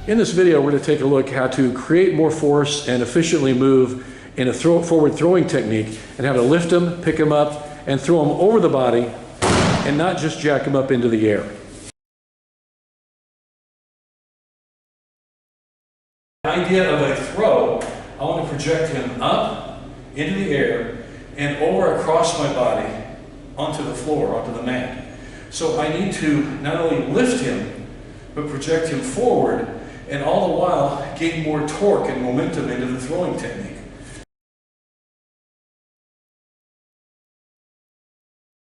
In this video, we're going to take a look how to create more force and efficiently move in a forward throwing technique and how to lift them, pick them up, and throw them over the body and not just jack them up into the air. The idea of a throw, I want to project him up into the air and over across my body onto the floor, onto the mat. So I need to not only lift him, but project him forward and all the while gain more torque and momentum into the throwing technique.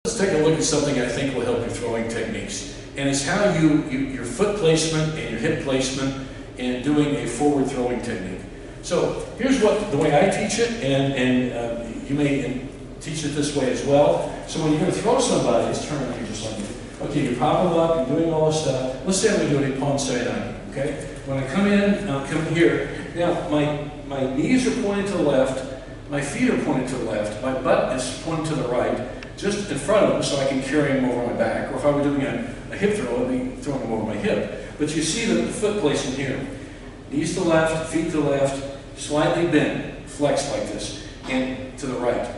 Let's take a look at something I think will help your throwing techniques. And it's how your foot placement and your hip placement in doing a forward throwing technique. So here's the way I teach it, and you may teach it this way as well. So when you're going to throw somebody, it's turning here just like this. Okay, you're popping them up, you're doing all this stuff. Let's say I'm doing a pawn side, okay? When I come in, I'll come here. Now, my knees are pointed to the left, my feet are pointed to the left, my butt is pointed to the right, just in front of them so I can carry them over my back. Or if I were doing a hip throw, I'd be throwing them over my hip. But you see the foot placement here. Knees to the left, feet to the left, slightly bend, flex like this, and to the right.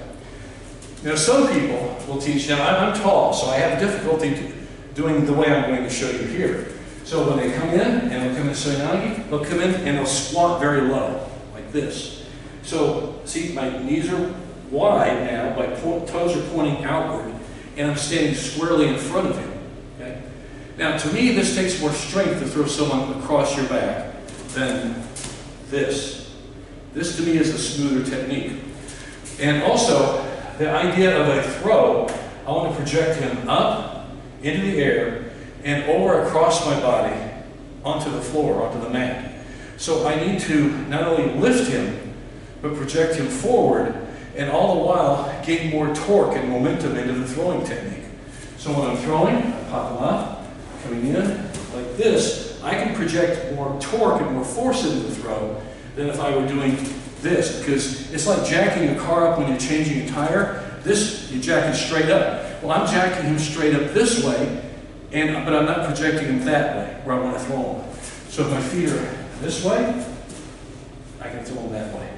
Now some people will teach, now I'm tall, so I have difficulty doing the way I'm going to show you here. So when they come in, and they'll come in Soyanagi, they'll come in and they'll squat very low, like this. So see, my knees are wide now, my toes are pointing outward, and I'm standing squarely in front of him. Okay? Now to me, this takes more strength to throw someone across your back than this. This to me is a smoother technique. And also, the idea of a throw, I want to project him up into the air and over across my body onto the floor, onto the mat. So I need to not only lift him, but project him forward and all the while gain more torque and momentum into the throwing technique. So when I'm throwing, I pop him up, coming in like this, I can project more torque and more force into the throw than if I were doing this, because it's like jacking a car up when you're changing a tire. This, you're jacking straight up. Well, I'm jacking him straight up this way, but I'm not projecting him that way, where I want to throw him. So if my feet are this way, I can throw him that way.